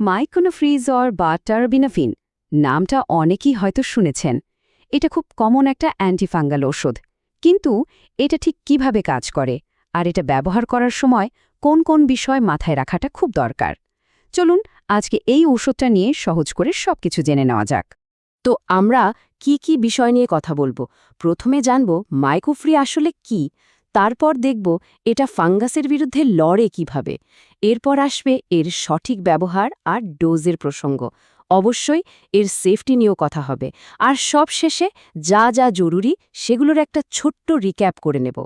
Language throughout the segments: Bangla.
মাইকোনোফ্রিজর বা টারবিনাফিন নামটা অনেকেই হয়তো শুনেছেন। এটা খুব কমন একটা অ্যান্টিফাঙ্গাল ওষুধ। কিন্তু এটা ঠিক কিভাবে কাজ করে আর এটা ব্যবহার করার সময় কোন কোন বিষয় মাথায় রাখাটা খুব দরকার, চলুন আজকে এই ওষুধটা নিয়ে সহজ করে সবকিছু জেনে নেওয়া যাক। তো আমরা কি কি বিষয় নিয়ে কথা বলবো? প্রথমে জানব মাইকোফ্রি আসলে কি, তারপর দেখব এটা ফাঙ্গাসের বিরুদ্ধে লড়ে কিভাবে, এরপর আসবে এর সঠিক ব্যবহার আর ডোজের প্রসঙ্গ, অবশ্যই এর সেফটি নিয়েও কথা হবে, আর সব শেষে যা যা জরুরি সেগুলোর একটা ছোট্ট রিক্যাপ করে নেব।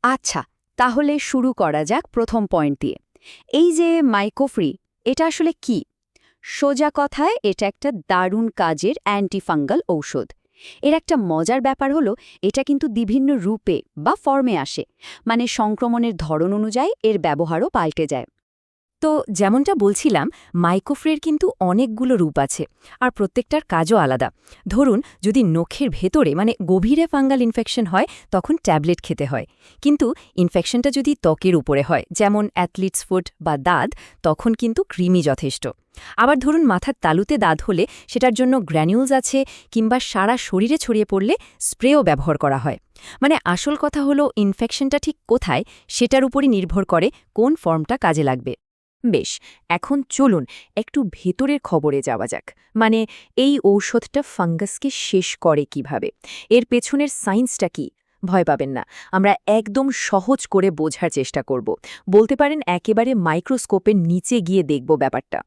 আচ্ছা, তাহলে শুরু করা যাক প্রথম পয়েন্ট দিয়ে। এই যে মাইকোফ্রি, এটা আসলে কি? সোজা কথায় এটা একটা দারুণ কাজের অ্যান্টিফাঙ্গাল ঔষধ। এর একটা মজার ব্যাপার হলো এটা কিন্তু বিভিন্ন রূপে বা ফর্মে আসে, মানে সংক্রমণের ধরন অনুযায়ী এর ব্যবহারও পাল্টে যায়। তো যেমনটা বলছিলাম, মাইকোফ্রের কিন্তু অনেকগুলো রূপ আছে, আর প্রত্যেকটার কাজও আলাদা। ধরুন, যদি নখের ভেতরে গভীরে ফাঙ্গাল ইনফেকশন হয়, তখন ট্যাবলেট খেতে হয়। কিন্তু ইনফেকশনটা যদি ত্বকের উপরে হয়, যেমন অ্যাথলিটস ফুট বা দাঁত, তখন কিন্তু ক্রিমই যথেষ্ট। আবার ধরুন, মাথার তালুতে দাঁত হলে সেটার জন্য গ্র্যানিউলস আছে, কিংবা সারা শরীরে ছড়িয়ে পড়লে স্প্রেও ব্যবহার করা হয়। আসল কথা হলো ইনফেকশনটা ঠিক কোথায়, সেটার উপরই নির্ভর করে কোন ফর্মটা কাজে লাগবে। বেশ, এখন চলুন একটু ভেতরের খবরে যাওয়া যাক। এই ঔষধটা ফাঙ্গাসকে শেষ করে কিভাবে, এর পেছনের সায়েন্সটা কি। ভয় পাবেন না, আমরা একদম সহজ করে বোঝার চেষ্টা করব। বলতে পারেন একেবারে মাইক্রোস্কোপের নিচে গিয়ে দেখব ব্যাপারটা।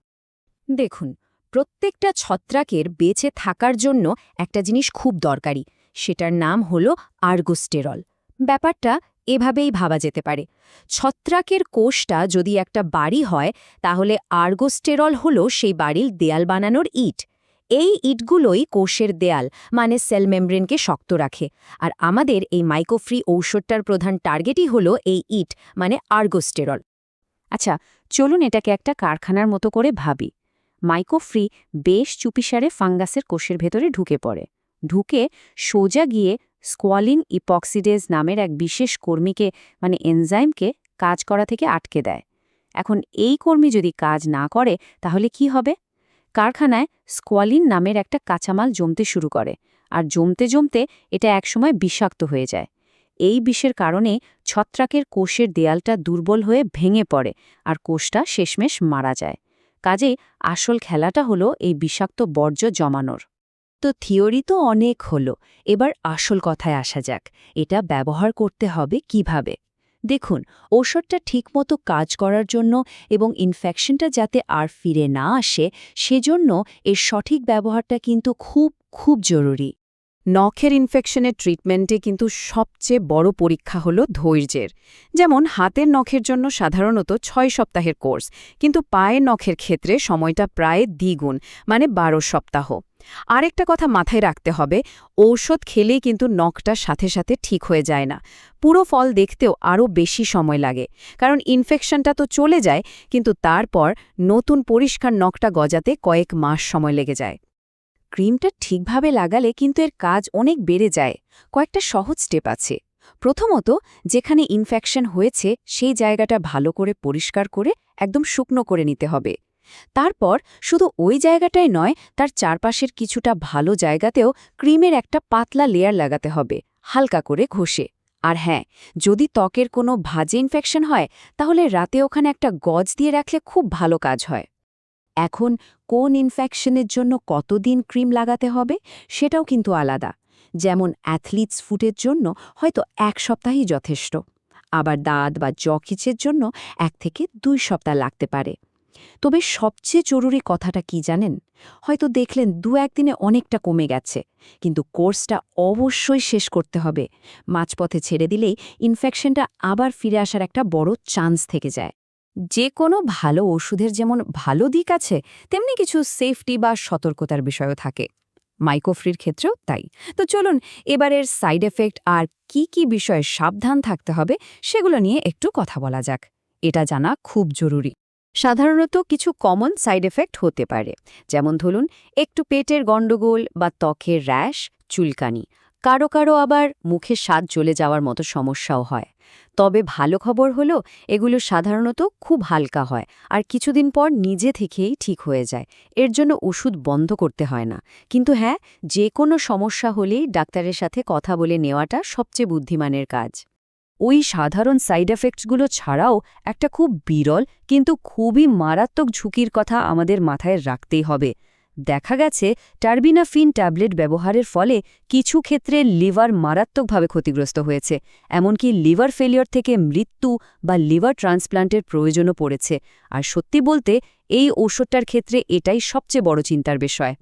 দেখুন, প্রত্যেকটা ছত্রাকের বেঁচে থাকার জন্য একটা জিনিস খুব দরকারি, সেটার নাম হলো আর্গোস্টেরল। ব্যাপারটা এভাবেই ভাবা যেতে পারে। ছত্রাকের কোষটা যদি একটা বাড়ি হয়, তাহলে আর্গোস্টেরল হলো সেই বাড়ির দেয়াল বানানোর ইট। এই ইটগুলোই কোষের দেয়াল, মানে সেল মেমব্রেনকে শক্ত রাখে। আর আমাদের এই মাইকোফ্রি ঔষধটার প্রধান টার্গেটই হলো এই ইট, মানে আর্গোস্টেরল। আচ্ছা, চলুন এটাকে একটা কারখানার মতো করে ভাবি। মাইকোফ্রি বেশ চুপিসারে ফাঙ্গাসের কোষের ভেতরে ঢুকে পড়ে। ঢুকে সোজা গিয়ে স্কোয়ালিন ইপক্সিডেজ নামের এক বিশেষ কর্মীকে, মানে এনজাইমকে কাজ করা থেকে আটকে দেয়। এখন এই কর্মী যদি কাজ না করে, তাহলে কি হবে? কারখানায় স্কোয়ালিন নামের একটা কাঁচামাল জমতে শুরু করে, আর জমতে জমতে এটা একসময় বিষাক্ত হয়ে যায়। এই বিষের কারণে ছত্রাকের কোষের দেয়ালটা দুর্বল হয়ে ভেঙে পড়ে, আর কোষটা শেষমেশ মারা যায়। কাজেই আসল খেলাটা হলো এই বিষাক্ত বর্জ্য জমানোর। তো থিওরি তো অনেক হলো, এবার আসল কথায় আসা যাক। এটা ব্যবহার করতে হবে কিভাবে? দেখুন, ঔষধটা ঠিকমতো কাজ করার জন্য এবং ইনফেকশনটা যাতে আর ফিরে না আসে, সেজন্য এর সঠিক ব্যবহারটা কিন্তু খুব খুব জরুরি। নখের ইনফেকশনের ট্রিটমেন্টে কিন্তু সবচেয়ে বড় পরীক্ষা হলো ধৈর্যের। যেমন হাতের নখের জন্য সাধারণত ৬ সপ্তাহের কোর্স, কিন্তু পায়ের নখের ক্ষেত্রে সময়টা প্রায় দ্বিগুণ, ১২ সপ্তাহ। আরেকটা কথা মাথায় রাখতে হবে, ঔষধ খেলেই কিন্তু নখটা সাথে সাথে ঠিক হয়ে যায় না। পুরো ফল দেখতেও আরও বেশি সময় লাগে, কারণ ইনফেকশনটা তো চলে যায়, কিন্তু তারপর নতুন পরিষ্কার নখটা গজাতে কয়েক মাস সময় লেগে যায়। ক্রিমটা ঠিকভাবে লাগালে কিন্তু এর কাজ অনেক বেড়ে যায়। কয়েকটা সহজ স্টেপ আছে। প্রথমত, যেখানে ইনফেকশন হয়েছে সেই জায়গাটা ভালো করে পরিষ্কার করে একদম শুকনো করে নিতে হবে। তারপর শুধু ওই জায়গাটাই নয়, তার চারপাশের কিছুটা ভালো জায়গাতেও ক্রিমের একটা পাতলা লেয়ার লাগাতে হবে, হালকা করে ঘষে। আর হ্যাঁ, যদি ত্বকের কোনো ভাজে ইনফেকশন হয়, তাহলে রাতে ওখানে একটা গজ দিয়ে রাখলে খুব ভালো কাজ হয়। এখন কোন ইনফেকশনের জন্য কতদিন ক্রিম লাগাতে হবে সেটাও কিন্তু আলাদা। যেমন অ্যাথলিটস ফুটের জন্য হয়তো ১ সপ্তাহই যথেষ্ট। আবার দাঁত বা জকিচের জন্য ১ থেকে ২ সপ্তাহ লাগতে পারে। তবে সবচেয়ে জরুরি কথাটা কি জানেন? হয়তো দেখলেন ২-১ দিনে অনেকটা কমে গেছে, কিন্তু কোর্সটা অবশ্যই শেষ করতে হবে। মাঝপথে ছেড়ে দিলেই ইনফেকশনটা আবার ফিরে আসার একটা বড় চান্স থেকে যায়। যে কোনো ভালো ওষুধের যেমন ভালো দিক আছে, তেমনি কিছু সেফটি বা সতর্কতার বিষয়ও থাকে। মাইকোফ্রির ক্ষেত্রেও তাই। তো চলুন এবারের সাইড এফেক্ট আর কি কি বিষয়ে সাবধান থাকতে হবে সেগুলো নিয়ে একটু কথা বলা যাক। এটা জানা খুব জরুরি। সাধারণত কিছু কমন সাইড এফেক্ট হতে পারে, যেমন ধরুন একটু পেটের গণ্ডগোল বা ত্বকের র্যাশ, চুলকানি, কারো কারো আবার মুখে স্বাদ জ্বলে যাওয়ার মতো সমস্যাও হয়। তবে ভালো খবর হলো এগুলো সাধারণত খুব হালকা হয় আর কিছুদিন পর নিজে থেকেই ঠিক হয়ে যায়। এর জন্য ওষুধ বন্ধ করতে হয় না। কিন্তু হ্যাঁ, যে কোনো সমস্যা হলেই ডাক্তারের সাথে কথা বলে নেওয়াটা সবচেয়ে বুদ্ধিমানের কাজ। ওই সাধারণ সাইড এফেক্টসগুলো ছাড়াও একটা খুব বিরল কিন্তু খুবই মারাত্মক ঝুঁকির কথা আমাদের মাথায় রাখতেই হবে। দেখা গেছে টার্বিনাফিন ট্যাবলেট ব্যবহারের ফলে কিছু ক্ষেত্রে লিভার মারাত্মকভাবে ক্ষতিগ্রস্ত হয়েছে, এমনকি লিভার ফেলিওর থেকে মৃত্যু বা লিভার ট্রান্সপ্লান্টের প্রয়োজনও পড়েছে। আর সত্যি বলতে এই ওষুধটার ক্ষেত্রে এটাই সবচেয়ে বড় চিন্তার বিষয়।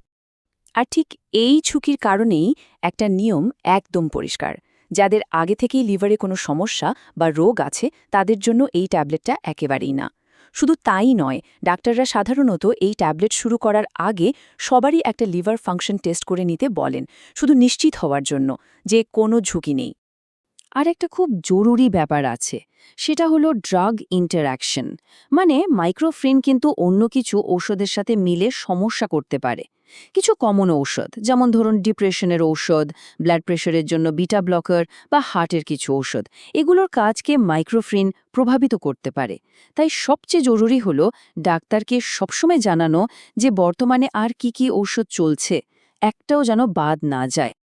আর ঠিক এই ঝুঁকির কারণেই একটা নিয়ম একদম পরিষ্কার। যাদের আগে থেকেই লিভারে কোনো সমস্যা বা রোগ আছে তাদের জন্য এই ট্যাবলেটটা একেবারেই না। শুধু তাই নয়, ডাক্তাররা সাধারণত এই ট্যাবলেট শুরু করার আগে সবারই একটা লিভার ফাংশন টেস্ট করে নিতে বলেন, শুধু নিশ্চিত হওয়ার জন্য যে কোনো ঝুঁকি নেই। আর একটা খুব জরুরি ব্যাপার আছে, সেটা হলো ড্রাগ ইন্টারঅ্যাকশন। মানে মাইক্রোফ্রিন কিন্তু অন্য কিছু ঔষধের সাথে মিলে সমস্যা করতে পারে। কিছু কমন ঔষধ, যেমন ধরুন ডিপ্রেশনের ঔষধ, ব্লাড প্রেশারের জন্য বিটা ব্লকার বা হার্টের কিছু ঔষধ, এগুলোর কাজকে মাইক্রোফ্রিন প্রভাবিত করতে পারে। তাই সবচেয়ে জরুরি হলো ডাক্তারকে সবসময় জানানো যে বর্তমানে আর কি ঔষধ চলছে, একটাও যেন বাদ না যায়।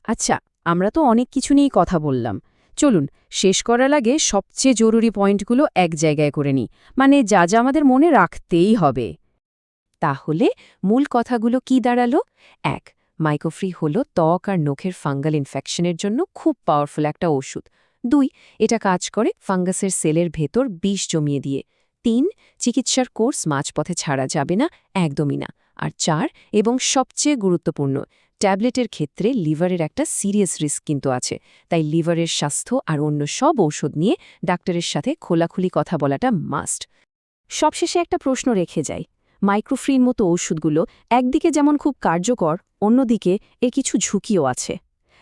আচ্ছা, আমরা তো অনেক কিছু নিয়েই কথা বললাম। চলুন শেষ করার আগে সবচেয়ে জরুরি পয়েন্টগুলো এক জায়গায় করে নিই, মানে যা যা আমাদের মনে রাখতেই হবে। তাহলে মূল কথাগুলো কি দাঁড়ালো? ১. মাইক্রোফ্রি হল ত্বক আর নখের ফাঙ্গাল ইনফেকশনের জন্য খুব পাওয়ারফুল একটা ওষুধ। ২. এটা কাজ করে ফাঙ্গাসের সেলের ভেতর বিষ জমিয়ে দিয়ে। ৩. চিকিৎসার কোর্স মাঝপথে ছাড়া যাবে না, একদমই না। আর ৪. এবং সবচেয়ে গুরুত্বপূর্ণ, ট্যাবলেটের ক্ষেত্রে লিভারের একটা সিরিয়াস রিস্ক কিন্তু আছে। তাই লিভারের স্বাস্থ্য আর অন্য সব ঔষধ নিয়ে ডাক্তারের সাথে খোলাখুলি কথা বলাটা মাস্ট। সবশেষে একটা প্রশ্ন রেখে যাই। মাইক্রোফ্রিন মতো ওষুধগুলো একদিকে যেমন খুব কার্যকর, অন্যদিকে এর কিছু ঝুঁকিও আছে।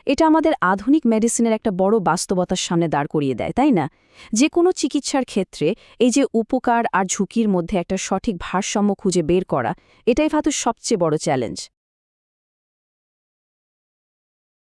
এটা আমাদের আধুনিক মেডিসিনের একটা বড় বাস্তবতার সামনে দাঁড় করিয়ে দেয়, তাই না? যে কোনো চিকিৎসার ক্ষেত্রে এই যে উপকার আর ঝুঁকির মধ্যে একটা সঠিক ভারসাম্য খুঁজে বের করা, এটাই হয়তো সবচেয়ে বড় চ্যালেঞ্জ।